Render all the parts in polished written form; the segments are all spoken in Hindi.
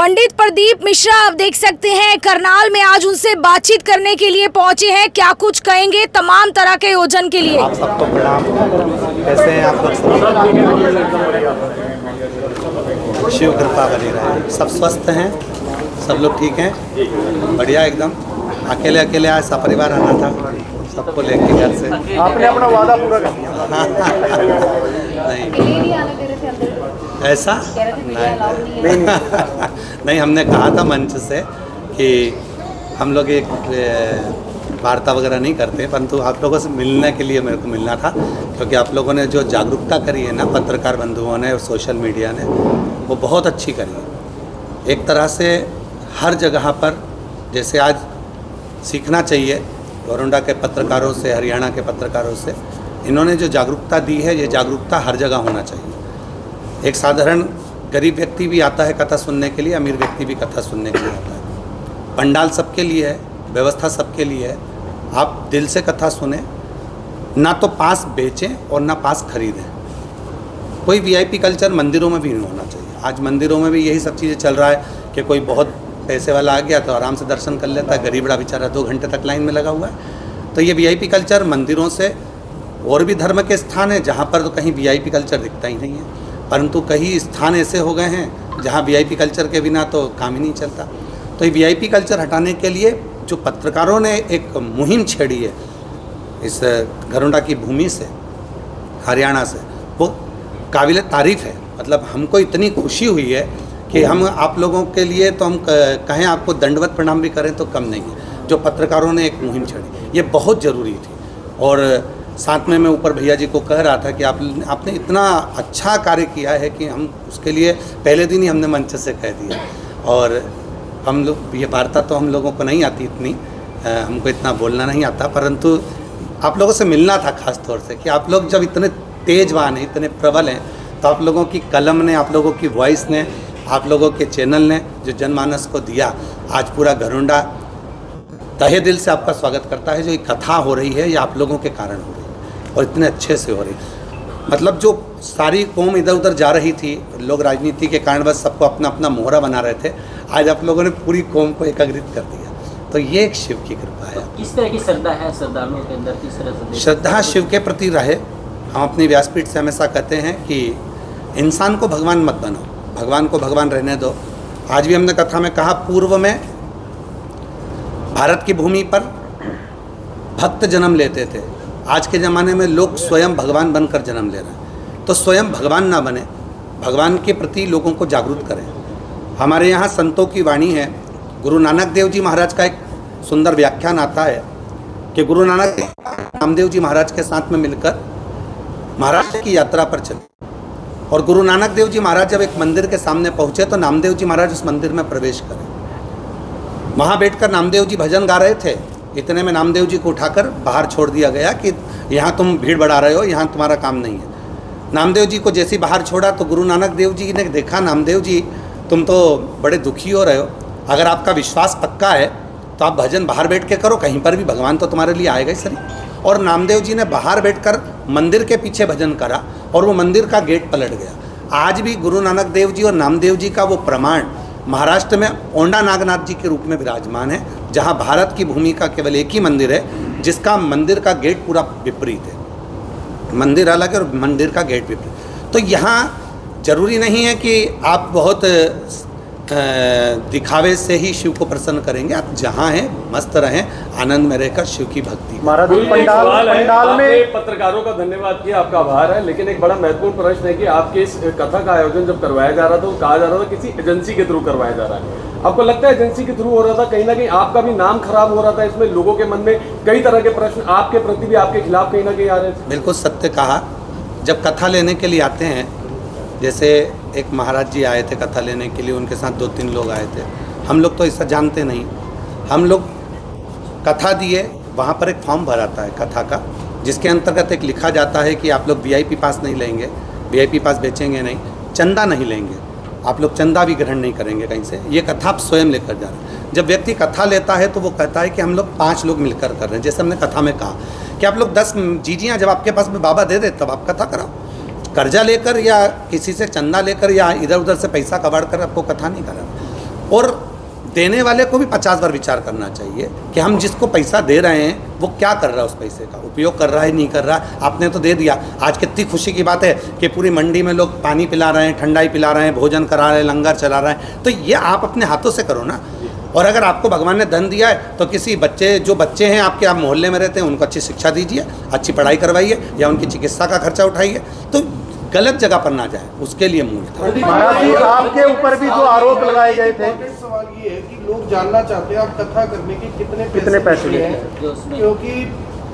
पंडित प्रदीप मिश्रा आप देख सकते हैं करनाल में आज उनसे बातचीत करने के लिए पहुंचे हैं। क्या कुछ कहेंगे तमाम तरह के आयोजन के लिए। आप सबको प्रणाम। कैसे हैं आप लोग? शिव कृपा बनी रहे, सब स्वस्थ हैं, सब लोग ठीक हैं, बढ़िया एकदम। अकेले अकेले आज सपरिवार आना था, सबको लेके घर से। आपने अपना वादा पूरा कर दिया। नहीं ऐसा नहीं नहीं, हमने कहा था मंच से कि हम लोग एक वार्ता वगैरह नहीं करते, परंतु आप लोगों से मिलने के लिए मेरे को मिलना था, क्योंकि आप लोगों ने जो जागरूकता करी है ना, पत्रकार बंधुओं ने और सोशल मीडिया ने, वो बहुत अच्छी करी है। एक तरह से हर जगह पर जैसे आज सीखना चाहिए गोरंडा के पत्रकारों से, हरियाणा के पत्रकारों से, इन्होंने जो जागरूकता दी है, ये जागरूकता हर जगह होना चाहिए। एक साधारण गरीब व्यक्ति भी आता है कथा सुनने के लिए, अमीर व्यक्ति भी कथा सुनने के लिए आता है। पंडाल सबके लिए है, व्यवस्था सबके लिए है। आप दिल से कथा सुने, ना तो पास बेचें और ना पास खरीदें। कोई वीआईपी कल्चर मंदिरों में भी नहीं होना चाहिए। आज मंदिरों में भी यही सब चीज़ें चल रहा है कि कोई बहुत पैसे वाला आ गया तो आराम से दर्शन कर लेता है, गरीब बड़ा बेचारा 2 घंटे तक लाइन में लगा हुआ है। तो ये वीआईपी कल्चर मंदिरों से, और भी धर्म के स्थान हैं जहाँ पर तो कहीं वीआईपी कल्चर दिखता ही नहीं है, परंतु कई स्थान ऐसे हो गए हैं जहाँ वीआईपी कल्चर के बिना तो काम ही नहीं चलता। तो ये वीआईपी कल्चर हटाने के लिए जो पत्रकारों ने एक मुहिम छेड़ी है इस गोरंडा की भूमि से, हरियाणा से, वो काबिल तारीफ़ है। मतलब हमको इतनी खुशी हुई है कि हम आप लोगों के लिए तो हम कहें आपको दंडवत प्रणाम भी करें तो कम नहीं है। जो पत्रकारों ने एक मुहिम छेड़ी, ये बहुत ज़रूरी थी। और साथ में मैं ऊपर भैया जी को कह रहा था कि आपने इतना अच्छा कार्य किया है कि हम उसके लिए पहले दिन ही हमने मंच से कह दिया। और हम लोग ये वार्ता तो हम लोगों को नहीं आती इतनी, हमको इतना बोलना नहीं आता, परंतु आप लोगों से मिलना था खास तौर से कि आप लोग जब इतने तेजवान हैं, इतने प्रबल हैं, तो आप लोगों की कलम ने, आप लोगों की वॉइस ने, आप लोगों के चैनल ने जो जनमानस को दिया, आज पूरा गोरंडा तहे दिल से आपका स्वागत करता है। जो ये कथा हो रही है ये आप लोगों के कारण हो रही है और इतने अच्छे से हो रही है। मतलब जो सारी कौम इधर उधर जा रही थी, लोग राजनीति के कारण बस सबको अपना अपना मोहरा बना रहे थे, आज आप लोगों ने पूरी कौम को एकाग्रित कर दिया। तो ये एक शिव की कृपा है। किस तरह की श्रद्धा है श्रद्धालुओं के अंदर? किस तरह से श्रद्धा शिव के प्रति रहे। हम अपनी व्यासपीठ से हमेशा कहते हैं कि इंसान को भगवान मत बनो, भगवान को भगवान रहने दो। आज भी हमने कथा में कहा, पूर्व में भारत की भूमि पर भक्त जन्म लेते थे, आज के ज़माने में लोग स्वयं भगवान बनकर जन्म ले रहे हैं। तो स्वयं भगवान ना बने, भगवान के प्रति लोगों को जागरूक करें। हमारे यहाँ संतों की वाणी है। गुरु नानक देव जी महाराज का एक सुंदर व्याख्यान आता है कि गुरु नानक नामदेव जी महाराज के साथ में मिलकर महाराष्ट्र की यात्रा पर चले, और गुरु नानक देव जी महाराज जब एक मंदिर के सामने पहुँचे तो नामदेव जी महाराज उस मंदिर में प्रवेश करें। वहाँ बैठकर नामदेव जी भजन गा रहे थे। इतने में नामदेव जी को उठाकर बाहर छोड़ दिया गया कि यहाँ तुम भीड़ बढ़ा रहे हो, यहाँ तुम्हारा काम नहीं है। नामदेव जी को जैसे ही बाहर छोड़ा तो गुरु नानक देव जी ने देखा, नामदेव जी तुम तो बड़े दुखी हो रहे हो, अगर आपका विश्वास पक्का है तो आप भजन बाहर बैठ के करो, कहीं पर भी भगवान तो तुम्हारे लिए आएगा ही सही। और नामदेव जी ने बाहर बैठकर मंदिर के पीछे भजन करा और वो मंदिर का गेट पलट गया। आज भी गुरु नानक देव जी और नामदेव जी का वो प्रमाण महाराष्ट्र में ओंडा नागनाथ जी के रूप में विराजमान है, जहां भारत की भूमि का केवल एक ही मंदिर है जिसका मंदिर का गेट पूरा विपरीत है। मंदिर अलग है और मंदिर का गेट विपरीत। तो यहाँ जरूरी नहीं है कि आप बहुत दिखावे से ही शिव को प्रसन्न करेंगे। आप जहाँ हैं मस्त रहें, आनंद में रहकर शिव की भक्ति। महाराज पंडाल में पत्रकारों का धन्यवाद किया, आपका आभार है, लेकिन एक बड़ा महत्वपूर्ण प्रश्न है कि आपके इस कथा का आयोजन जब करवाया जा रहा था तो कहा जा रहा था किसी एजेंसी के थ्रू करवाया जा रहा है। आपको लगता है एजेंसी के थ्रू हो रहा था? कहीं ना कहीं आपका भी नाम खराब हो रहा था इसमें, लोगों के मन में कई तरह के प्रश्न आपके प्रति भी आपके खिलाफ कहीं ना कहीं आ रहे थे। बिल्कुल सत्य कहा। जब कथा लेने के लिए आते हैं, जैसे एक महाराज जी आए थे कथा लेने के लिए, उनके साथ 2-3 लोग आए थे। हम लोग तो ऐसा जानते नहीं, हम लोग कथा दिए, वहाँ पर एक फॉर्म भराता है कथा का, जिसके अंतर्गत एक लिखा जाता है कि आप लोग वीआईपी पास नहीं लेंगे, वीआईपी पास बेचेंगे नहीं, चंदा नहीं लेंगे, आप लोग चंदा भी ग्रहण नहीं करेंगे कहीं से, ये कथा आप स्वयं लेकर जा रहे हैं। जब व्यक्ति कथा लेता है तो वो कहता है कि हम लोग 5 लोग मिलकर कर रहे हैं। जैसे हमने कथा में कहा कि आप लोग 10 जीजियाँ जब आपके पास में बाबा दे दे तब आप कथा कराओ। कर्जा लेकर या किसी से चंदा लेकर या इधर उधर से पैसा कबाड़ कर आपको कथा नहीं करना। और देने वाले को भी 50 बार विचार करना चाहिए कि हम जिसको पैसा दे रहे हैं वो क्या कर रहा है, उस पैसे का उपयोग कर रहा है नहीं कर रहा है। आपने तो दे दिया, आज कितनी खुशी की बात है कि पूरी मंडी में लोग पानी पिला रहे हैं, ठंडाई पिला रहे हैं, भोजन करा रहे हैं, लंगर चला रहे हैं। तो ये आप अपने हाथों से करो ना। और अगर आपको भगवान ने धन दिया है तो किसी जो बच्चे हैं आपके, आप मोहल्ले में रहते हैं, उनको अच्छी शिक्षा दीजिए, अच्छी पढ़ाई करवाइए, या उनकी चिकित्सा का खर्चा उठाइए। तो गलत जगह पर ना जाए, उसके लिए मूल था। महाराज जी, आपके ऊपर भी जो आरोप लगाए गए थे, सवाल ये है कि लोग जानना चाहते हैं आप कथा करने के कितने पैसे लिए हैं, क्योंकि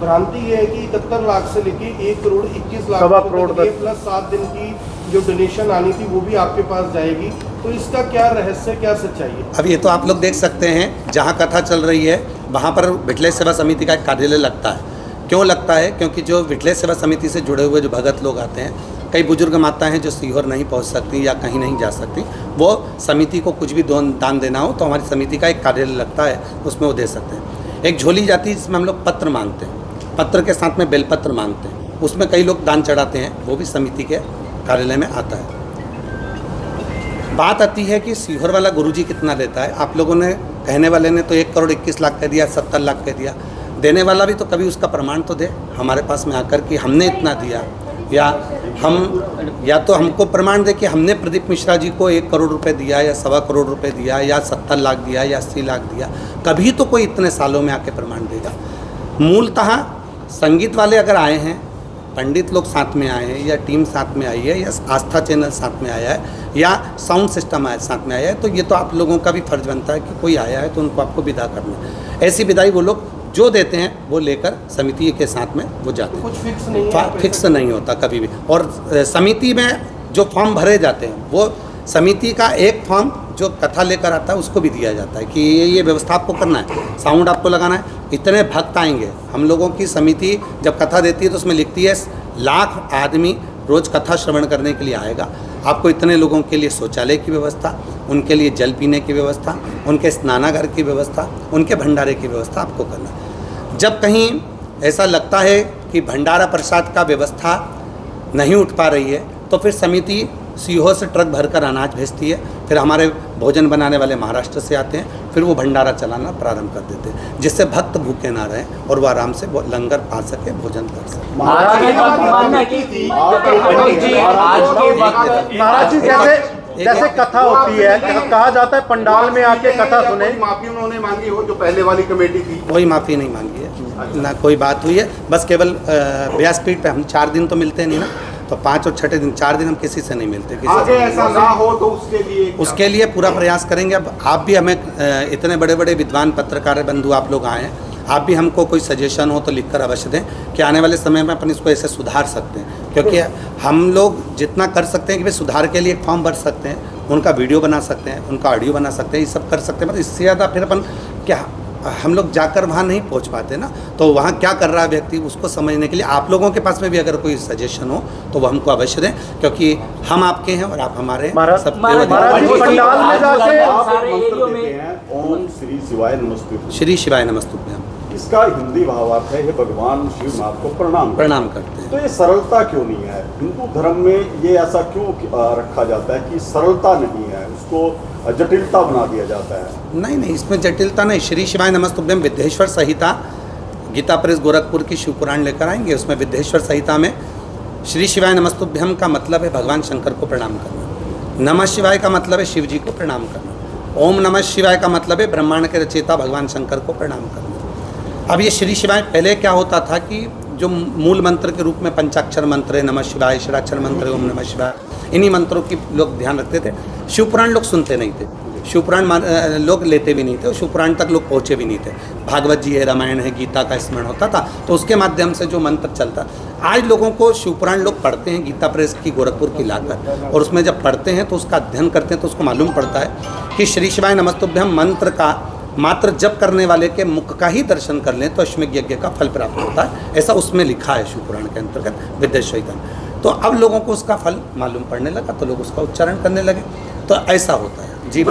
भ्रांति ये है कि 71 लाख से लेके 1 करोड़ 21 लाख सवा करोड़ तक प्लस 7 दिन की जो डोनेशन आनी थी वो भी आपके पास जाएगी। तो इसका क्या रहस्य, क्या सच्चाई है? अब ये तो आप लोग देख सकते हैं, जहाँ कथा चल रही है वहाँ पर विठले सेवा समिति का एक कार्यालय लगता है। क्यों लगता है? क्योंकि जो विठले सेवा समिति से जुड़े हुए जो भगत लोग आते हैं, कई बुजुर्ग माता हैं जो सीहोर नहीं पहुंच सकती या कहीं नहीं जा सकती, वो समिति को कुछ भी दान देना हो तो हमारी समिति का एक कार्यालय लगता है, उसमें वो दे सकते हैं। एक झोली जाती है जिसमें हम लोग पत्र मांगते हैं, पत्र के साथ में बेलपत्र मांगते हैं, उसमें कई लोग दान चढ़ाते हैं, वो भी समिति के कार्यालय में आता है। बात आती है कि सीहोर वाला गुरुजी कितना देता है। आप लोगों ने, कहने वाले ने तो 1 करोड़ 21 लाख कह दिया, 70 लाख कह दिया। देने वाला भी तो कभी उसका प्रमाण तो दे हमारे पास में आकर कि हमने इतना दिया, या तो हमको प्रमाण दे कि हमने प्रदीप मिश्रा जी को 1 करोड़ रुपए दिया, या 1.25 करोड़ रुपए दिया, या 70 लाख दिया, या 80 लाख दिया। कभी तो कोई इतने सालों में आके प्रमाण देगा। मूलतः संगीत वाले अगर आए हैं, पंडित लोग साथ में आए हैं, या टीम साथ में आई है, या आस्था चैनल साथ में आया है, या साउंड सिस्टम साथ में आया है, तो ये तो आप लोगों का भी फर्ज बनता है कि कोई आया है तो उनको आपको विदा करना है। ऐसी विदाई वो लोग जो देते हैं वो लेकर समिति के साथ में वो जाते हैं। कुछ फिक्स नहीं है? फिक्स नहीं होता कभी भी। और समिति में जो फॉर्म भरे जाते हैं, वो समिति का एक फॉर्म जो कथा लेकर आता है उसको भी दिया जाता है कि ये व्यवस्था आपको करना है, साउंड आपको लगाना है, इतने भक्त आएंगे। हम लोगों की समिति जब कथा देती है तो उसमें लिखती है 1 लाख आदमी रोज़ कथा श्रवण करने के लिए आएगा, आपको इतने लोगों के लिए शौचालय की व्यवस्था, उनके लिए जल पीने की व्यवस्था, उनके स्नानागार की व्यवस्था, उनके भंडारे की व्यवस्था आपको करना है। जब कहीं ऐसा लगता है कि भंडारा प्रसाद का व्यवस्था नहीं उठ पा रही है तो फिर समिति सीहोर से ट्रक भरकर अनाज भेजती है, फिर हमारे भोजन बनाने वाले महाराष्ट्र से आते हैं, फिर वो भंडारा चलाना प्रारंभ कर देते हैं, जिससे भक्त भूखे ना रहें और वो आराम से लंगर पा सके, भोजन कर सके। महाराज जी, जैसे कथा होती है, कहा जाता है पंडाल में आके कथा सुने, माफी उन्होंने मांगी हो जो पहले वाली कमेटी थी? कोई माफ़ी नहीं मांगी है, ना कोई बात हुई है। बस केवल व्यासपीठ पे हम 4 दिन तो मिलते नहीं ना, तो 5 और 6 दिन 4 दिन हम किसी से नहीं मिलते। आगे ऐसा ना हो तो उसके लिए पूरा प्रयास करेंगे। अब आप भी हमें, इतने बड़े बड़े विद्वान पत्रकार बंधु आप लोग आए हैं, आप भी हमको कोई सजेशन हो तो लिखकर अवश्य दें कि आने वाले समय में अपन इसको ऐसे सुधार सकते हैं। क्योंकि हम लोग जितना कर सकते हैं कि भाई सुधार के लिए एक फॉर्म भर सकते हैं, उनका वीडियो बना सकते हैं, उनका ऑडियो बना सकते हैं, ये सब कर सकते हैं। मतलब इससे ज़्यादा फिर अपन क्या, हम लोग जाकर वहाँ नहीं पहुँच पाते ना, तो वहाँ क्या कर रहा है व्यक्ति उसको समझने के लिए आप लोगों के पास में भी अगर कोई सजेशन हो तो वो हमको अवश्य दें, क्योंकि हम आपके हैं और आप हमारे सब। ओम श्री शिवाय नमस्तुभ्यं। श्री शिवाय नमस्तुभ्यं, इसका हिंदी भावार्थ है, भगवान शिवनाथ को प्रणाम करते हैं। तो ये सरलता क्यों नहीं है? हिंदू धर्म में ये ऐसा क्यों रखा जाता है कि सरलता नहीं है, उसको जटिलता बना दिया जाता है? नहीं, इसमें जटिलता नहीं। श्री शिवाय नमस्तुभ्यं विद्येश्वर संहिता, गीता प्रेस गोरखपुर की शिव पुराण लेकर आएंगे, उसमें विद्येश्वर संहिता में श्री शिवाय नमस्तुभ्यं का मतलब है भगवान शंकर को प्रणाम करना, नमः शिवाय का मतलब है शिव जी को प्रणाम करना, ओम नमः शिवाय का मतलब है ब्रह्मांड के रचयिता भगवान शंकर को प्रणाम करना। अब ये श्री शिवाय पहले क्या होता था कि जो मूल मंत्र के रूप में पंचाक्षर मंत्र है, नमः शिवाय, षडाक्षर मंत्र है ओम नमः शिवाय, इन्हीं मंत्रों की लोग ध्यान रखते थे। शिवपुराण लोग सुनते नहीं थे, शिवपुराण लोग लेते भी नहीं थे, और शिवपुराण तक लोग पहुँचे भी नहीं थे। भागवत जी है, रामायण है, गीता का स्मरण होता था, तो उसके माध्यम से जो मंत्र चलता। आज लोगों को शिवपुराण लोग पढ़ते हैं, गीता प्रेस की गोरखपुर की लाकर, और उसमें जब पढ़ते हैं तो उसका अध्ययन करते हैं तो उसको मालूम पड़ता है कि श्री शिवाय नमस्तुभ्यं मंत्र का मात्र जप करने वाले के मुख का ही दर्शन कर लें तो अश्वमेध यज्ञ का फल प्राप्त होता है, ऐसा उसमें लिखा है शिवपुराण के अंतर्गत विद्येश्वर संहिता। तो अब लोगों को उसका फल मालूम पड़ने लगा तो लोग उसका उच्चारण करने लगे, तो ऐसा होता है। जी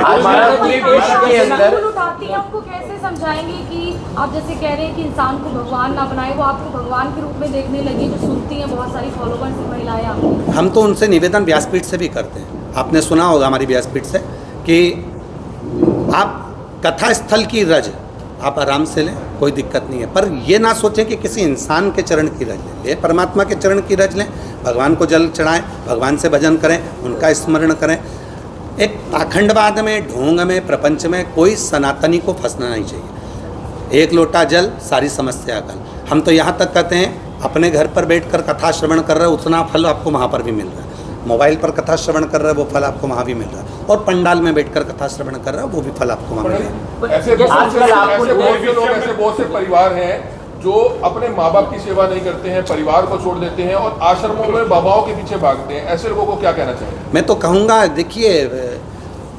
आपको कैसे समझाएंगे कि आप जैसे कह रहे हैं कि इंसान को भगवान ना बनाए, वो आपको भगवान के रूप में देखने लगी, जो सुनती हैं बहुत सारी फॉलोवर्स महिलाएं। हम तो उनसे निवेदन व्यासपीठ से भी करते हैं, आपने सुना होगा हमारी व्यासपीठ से कि आप कथा स्थल की रज आप आराम से लें, कोई दिक्कत नहीं है, पर ये ना सोचें कि किसी इंसान के चरण की रज लें। परमात्मा के चरण की रज लें, भगवान को जल चढ़ाएं, भगवान से भजन करें, उनका स्मरण करें। एक पाखंडवाद में, ढोंग में, प्रपंच में कोई सनातनी को फंसना नहीं चाहिए। एक लोटा जल सारी समस्या हल। हम तो यहाँ तक कहते हैं अपने घर पर बैठकर कथा श्रवण कर रहे हो उतना फल आपको वहाँ पर भी मिल रहा है, मोबाइल पर कथा श्रवण कर रहे हो वो फल आपको वहाँ भी मिल रहा है, और पंडाल में बैठकर कथा श्रवण कर रहे हो वो भी फल आपको वहाँ मिल रहा है। ऐसे बहुत से परिवार हैं जो अपने माँ बाप की सेवा नहीं करते हैं, परिवार को छोड़ देते हैं और आश्रमों में बाबाओं के पीछे भागते हैं। ऐसे लोगों को क्या कहना चाहिए? मैं तो कहूँगा, देखिए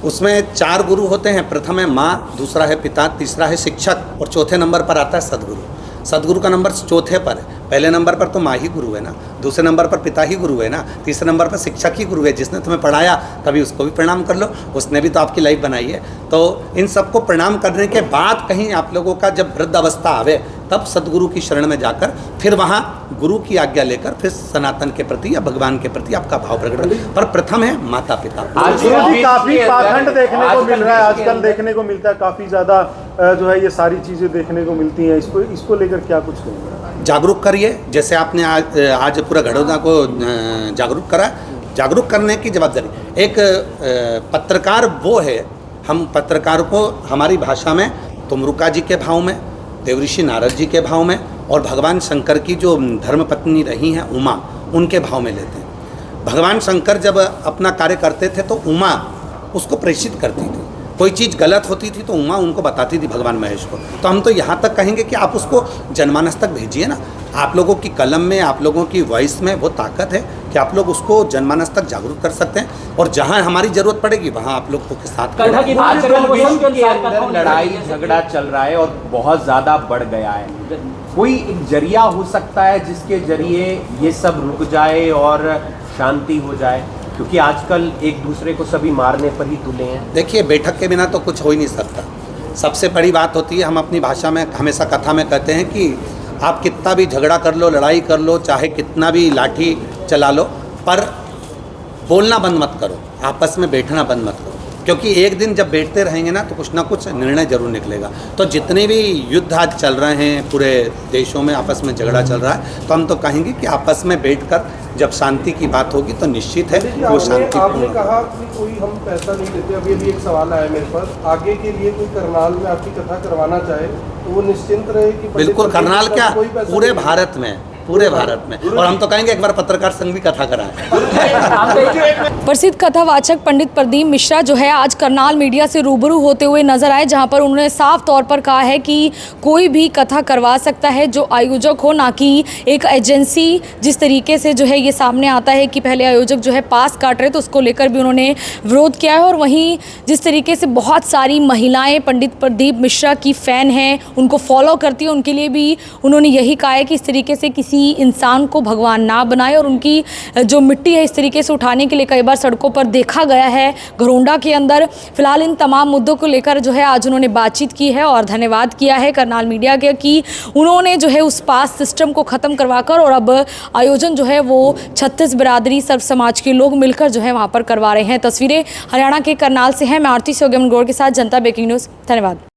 उसमें 4 गुरु होते हैं। प्रथम है माँ, दूसरा है पिता, तीसरा है शिक्षक और चौथे नंबर पर आता है सदगुरु। सदगुरु का नंबर चौथे पर है। पहले नंबर पर तो माँ ही गुरु है ना, दूसरे नंबर पर पिता ही गुरु है ना, तीसरे नंबर पर शिक्षक ही गुरु है। जिसने तुम्हें पढ़ाया तभी उसको भी प्रणाम कर लो, उसने भी तो आपकी लाइफ बनाई है। तो इन सबको प्रणाम करने के बाद कहीं आप लोगों का जब वृद्ध अवस्था आवे तब सदगुरु की शरण में जाकर फिर वहाँ गुरु की आज्ञा लेकर फिर सनातन के प्रति या भगवान के प्रति आपका भाव प्रकट, पर प्रथम है माता पिता। काफी पाखंड देखने को मिल रहा है आजकल, देखने को मिलता है काफी ज्यादा जो है ये सारी चीजें देखने को मिलती हैं। इसको लेकर क्या कुछ कहेंगे? जागरूक करिए, जैसे आपने आज पूरा घड़ौदा को जागरूक करा। जागरूक करने की जवाबदारी एक पत्रकार वो है, हम पत्रकार को हमारी भाषा में तुमरुका जी के भाव में, देवऋषि नारद जी के भाव में और भगवान शंकर की जो धर्मपत्नी रही हैं उमा, उनके भाव में लेते हैं। भगवान शंकर जब अपना कार्य करते थे तो उमा उसको प्रेषित करती थी, कोई चीज़ गलत होती थी तो उमा उनको बताती थी भगवान महेश को। तो हम तो यहाँ तक कहेंगे कि आप उसको जनमानस तक भेजिए ना। आप लोगों की कलम में, आप लोगों की वॉइस में वो ताकत है कि आप लोग उसको जनमानस तक जागरूक कर सकते हैं, और जहाँ हमारी ज़रूरत पड़ेगी वहाँ आप लोग को के साथ आजकल विश्व के अंदर लड़ाई झगड़ा चल रहा है और बहुत ज़्यादा बढ़ गया है। कोई एक जरिया हो सकता है जिसके जरिए ये सब रुक जाए और शांति हो जाए, क्योंकि आजकल एक दूसरे को सभी मारने पर ही तुले हैं। देखिए, बैठक के बिना तो कुछ हो ही नहीं सकता। सबसे बड़ी बात होती है, हम अपनी भाषा में हमेशा कथा में कहते हैं कि आप कितना भी झगड़ा कर लो, लड़ाई कर लो, चाहे कितना भी लाठी चला लो, पर बोलना बंद मत करो, आपस में बैठना बंद मत करो, क्योंकि एक दिन जब बैठते रहेंगे ना तो कुछ ना कुछ निर्णय जरूर निकलेगा। तो जितने भी युद्ध आज चल रहे हैं पूरे देशों में, आपस में झगड़ा चल रहा है, तो हम तो कहेंगे कि आपस में बैठकर जब शांति की बात होगी तो निश्चित है वो शांति। आपने कहा कि कोई हम पैसा नहीं देते, अभी अभी एक सवाल आया मेरे पास, आगे के लिए कोई करनाल में आपकी कथा करवाना चाहे तो वो निश्चिंत रहे कि बिल्कुल, करनाल क्या पूरे भारत में, पूरे भारत में। और हम तो कहेंगे एक बार पत्रकार संघ भी कथा कराएं। प्रसिद्ध कथावाचक पंडित प्रदीप मिश्रा जो है आज करनाल मीडिया से रूबरू होते हुए नजर आए, जहां पर उन्होंने साफ तौर पर कहा है कि कोई भी कथा करवा सकता है जो आयोजक हो, ना कि एक एजेंसी। जिस तरीके से जो है ये सामने आता है कि पहले आयोजक जो है पास काट रहे तो उसको लेकर भी उन्होंने विरोध किया है, और वहीं जिस तरीके से बहुत सारी महिलाएं पंडित प्रदीप मिश्रा की फ़ैन हैं, उनको फॉलो करती है, उनके लिए भी उन्होंने यही कहा है कि इस तरीके से किसी इंसान को भगवान ना बनाए, और उनकी जो मिट्टी है इस तरीके से उठाने के लिए कई बार सड़कों पर देखा गया है घरोंडा के अंदर। फिलहाल इन तमाम मुद्दों को लेकर जो है आज उन्होंने बातचीत की है और धन्यवाद किया है करनाल मीडिया के कि उन्होंने जो है उस पास सिस्टम को ख़त्म करवाकर और अब आयोजन जो है वो 36 बिरादरी सर्व समाज के लोग मिलकर जो है वहाँ पर करवा रहे हैं। तस्वीरें हरियाणा के करनाल से हैं। मैं आरती सोगम गौड़ के साथ जनता ब्रेकिंग न्यूज़। धन्यवाद।